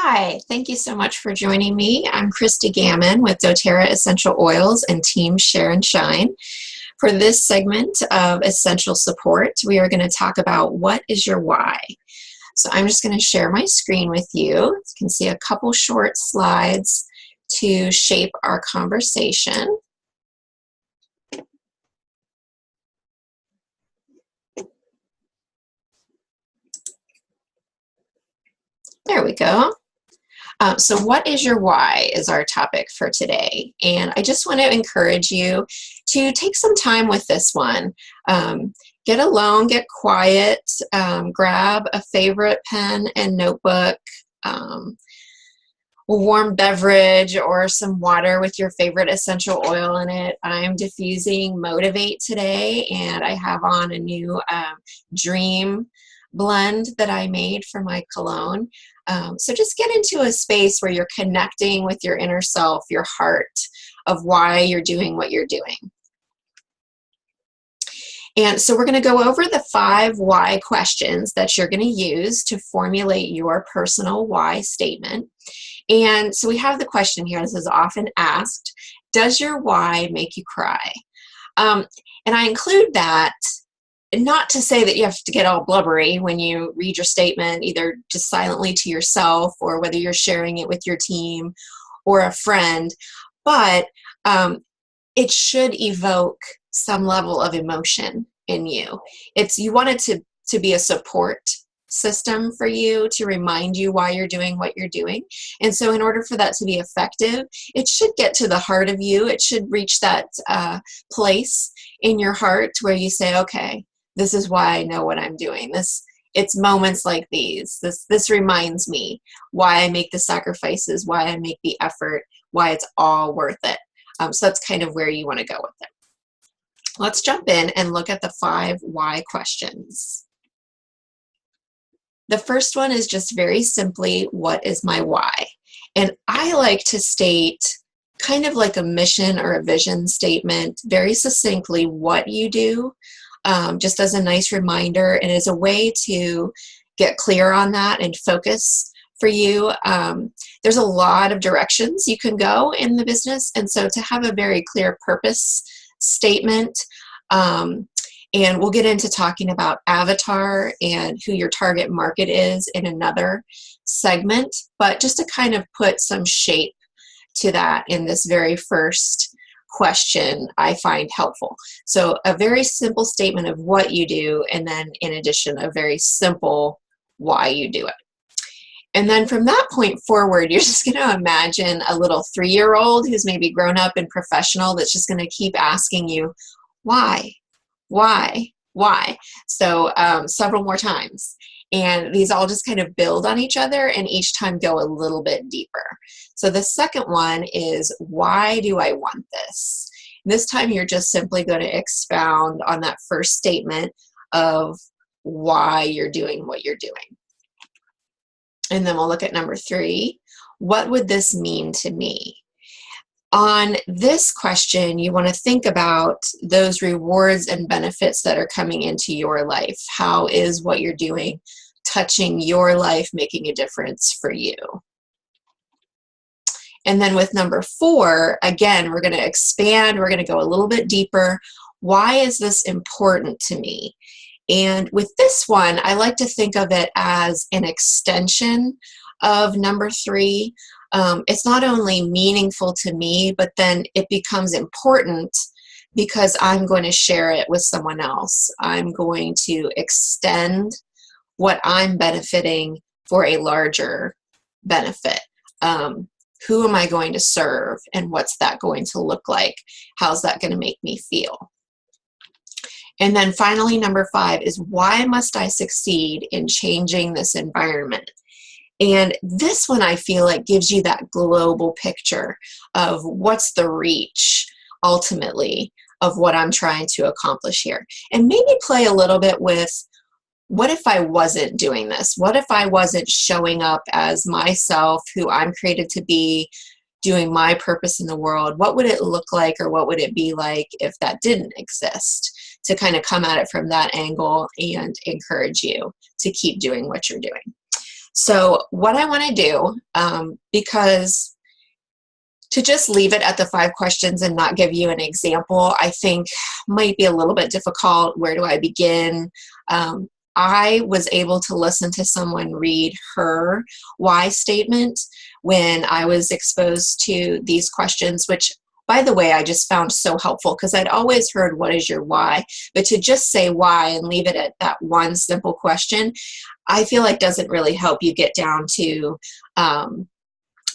Hi, thank you so much for joining me. I'm Christy Gammon with doTERRA Essential Oils and Team Share and Shine. For this segment of Essential Support, we are going to talk about what is your why. So I'm just going to share my screen with you. You can see a couple short slides to shape our conversation. There we go. So what is your why is our topic for today. And I just want to encourage you to take some time with this one. Get alone, get quiet, grab a favorite pen and notebook, a warm beverage or some water with your favorite essential oil in it. I'm diffusing Motivate today, and I have on a new Dream blend that I made for my cologne. So just get into a space where you're connecting with your inner self, your heart, of why you're doing what you're doing. And so we're going to go over the 5 why questions that you're going to use to formulate your personal why statement. And so we have the question here. This is often asked: does your why make you cry? And I include that not to say that you have to get all blubbery when you read your statement, either just silently to yourself or whether you're sharing it with your team or a friend, but it should evoke some level of emotion in you. You want it to be a support system for you, to remind you why you're doing what you're doing. And so in order for that to be effective, it should get to the heart of you. It should reach that place in your heart where you say, okay, this is why I know what I'm doing. It's moments like these. This reminds me why I make the sacrifices, why I make the effort, why it's all worth it. So that's kind of where you want to go with it. Let's jump in and look at the 5 why questions. The first one is just very simply, what is my why? And I like to state kind of like a mission or a vision statement, very succinctly what you do, just as a nice reminder, and as a way to get clear on that and focus for you. There's a lot of directions you can go in the business, and so to have a very clear purpose statement, and we'll get into talking about avatar and who your target market is in another segment, but just to kind of put some shape to that in this very first question I find helpful. So a very simple statement of what you do, and then in addition a very simple why you do it. And then from that point forward, you're just going to imagine a little 3-year-old who's maybe grown up and professional that's just going to keep asking you, why? So several more times. And these all just kind of build on each other and each time go a little bit deeper. So the second one is, why do I want this? And this time you're just simply going to expound on that first statement of why you're doing what you're doing. And then we'll look at number 3. What would this mean to me? On this question, you want to think about those rewards and benefits that are coming into your life. How is what you're doing touching your life, making a difference for you? And then with number 4, again, we're going to expand. We're going to go a little bit deeper. Why is this important to me? And with this one, I like to think of it as an extension of number 3. It's not only meaningful to me, but then it becomes important because I'm going to share it with someone else. I'm going to extend what I'm benefiting for a larger benefit. Who am I going to serve, and what's that going to look like? How's that going to make me feel? And then finally, number 5 is, why must I succeed in changing this environment? And this one, I feel like, gives you that global picture of what's the reach, ultimately, of what I'm trying to accomplish here. And maybe play a little bit with, what if I wasn't doing this? What if I wasn't showing up as myself, who I'm created to be, doing my purpose in the world? What would it look like, or what would it be like if that didn't exist? To kind of come at it from that angle and encourage you to keep doing what you're doing. So what I want to do, because to just leave it at the 5 questions and not give you an example, I think might be a little bit difficult. Where do I begin? I was able to listen to someone read her why statement when I was exposed to these questions, which, by the way, I just found so helpful because I'd always heard, what is your why? But to just say why and leave it at that one simple question, I feel like doesn't really help you get down to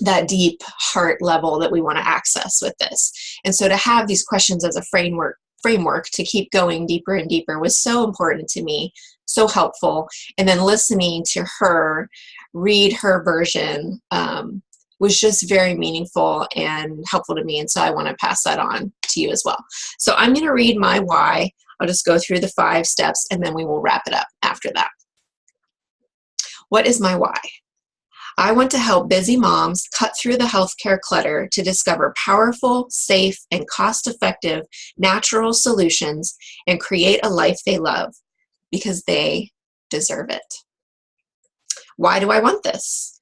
that deep heart level that we want to access with this. And so to have these questions as a framework to keep going deeper and deeper was so important to me, so helpful. And then listening to her read her version was just very meaningful and helpful to me. And so I want to pass that on to you as well. So I'm going to read my why. I'll just go through the 5 steps and then we will wrap it up after that. What is my why? I want to help busy moms cut through the healthcare clutter to discover powerful, safe, and cost-effective natural solutions and create a life they love because they deserve it. Why do I want this?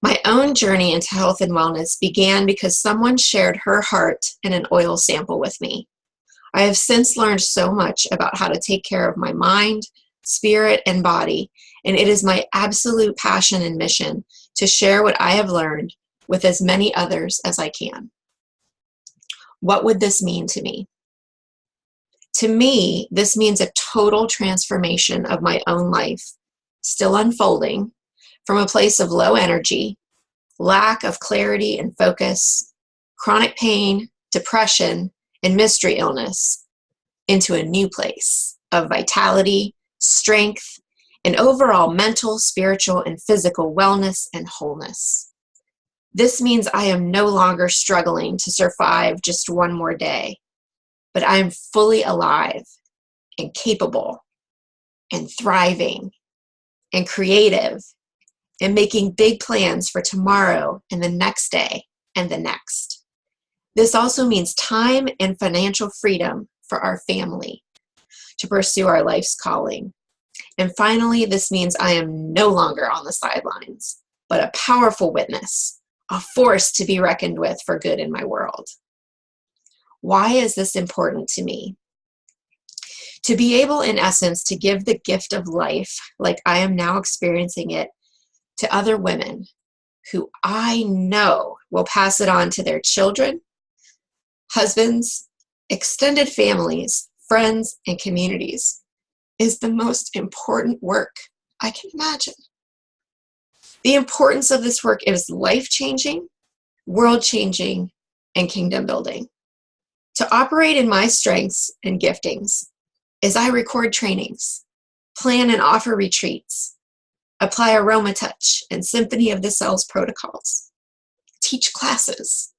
My own journey into health and wellness began because someone shared her heart in an oil sample with me. I have since learned so much about how to take care of my mind, spirit, and body, and it is my absolute passion and mission to share what I have learned with as many others as I can. What would this mean to me? To me, this means a total transformation of my own life, still unfolding, from a place of low energy, lack of clarity and focus, chronic pain, depression, and mystery illness, into a new place of vitality, strength, and overall mental, spiritual, and physical wellness and wholeness. This means I am no longer struggling to survive just one more day, but I am fully alive and capable and thriving and creative and making big plans for tomorrow and the next day and the next. This also means time and financial freedom for our family to pursue our life's calling. And finally, this means I am no longer on the sidelines, but a powerful witness, a force to be reckoned with for good in my world. Why is this important to me? To be able, in essence, to give the gift of life, like I am now experiencing it, to other women who I know will pass it on to their children, husbands, extended families, friends, and communities, is the most important work I can imagine. The importance of this work is life-changing, world-changing, and kingdom-building. To operate in my strengths and giftings is I record trainings, plan and offer retreats, apply aroma touch and symphony of the cells protocols, teach classes,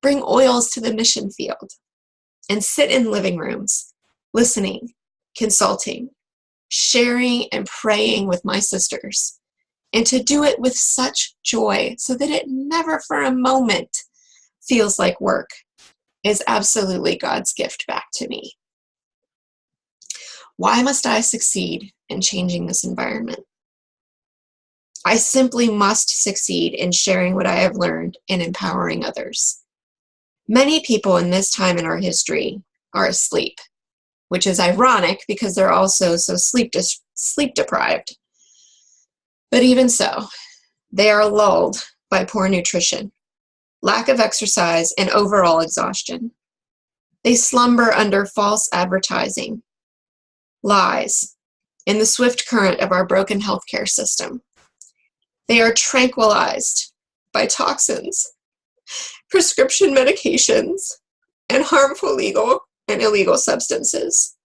bring oils to the mission field, and sit in living rooms, listening, consulting, sharing, and praying with my sisters, and to do it with such joy so that it never for a moment feels like work is absolutely God's gift back to me. Why must I succeed in changing this environment? I simply must succeed in sharing what I have learned and empowering others. Many people in this time in our history are asleep, which is ironic because they're also so sleep deprived. But even so, they are lulled by poor nutrition, lack of exercise, and overall exhaustion. They slumber under false advertising, lies, in the swift current of our broken healthcare system. They are tranquilized by toxins, prescription medications, and harmful legal and illegal substances.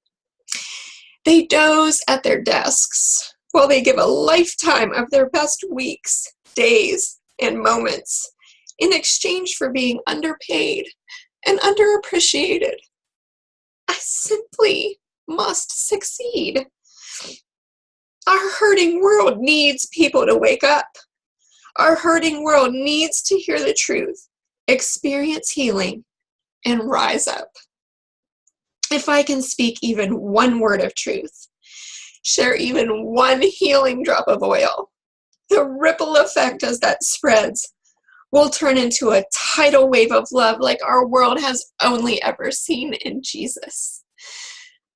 They doze at their desks while they give a lifetime of their best weeks, days, and moments in exchange for being underpaid and underappreciated. I simply must succeed. Our hurting world needs people to wake up. Our hurting world needs to hear the truth, experience healing, and rise up. If I can speak even one word of truth, share even one healing drop of oil, the ripple effect as that spreads will turn into a tidal wave of love like our world has only ever seen in Jesus.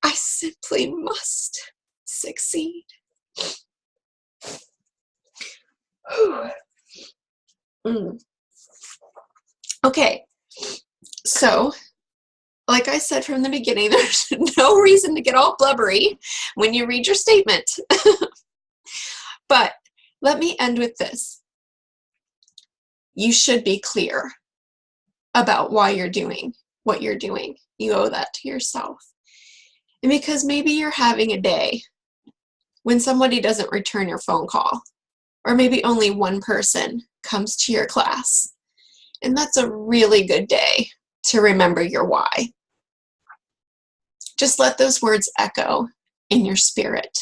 I simply must succeed. Okay, so like I said from the beginning, there's no reason to get all blubbery when you read your statement. But let me end with this. You should be clear about why you're doing what you're doing. You owe that to yourself. And because maybe you're having a day when somebody doesn't return your phone call, or maybe only one person comes to your class. And that's a really good day to remember your why. Just let those words echo in your spirit.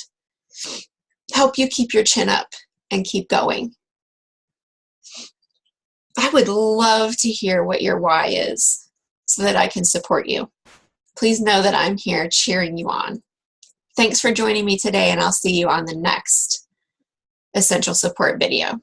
Help you keep your chin up and keep going. I would love to hear what your why is so that I can support you. Please know that I'm here cheering you on. Thanks for joining me today, and I'll see you on the next Essential Support video.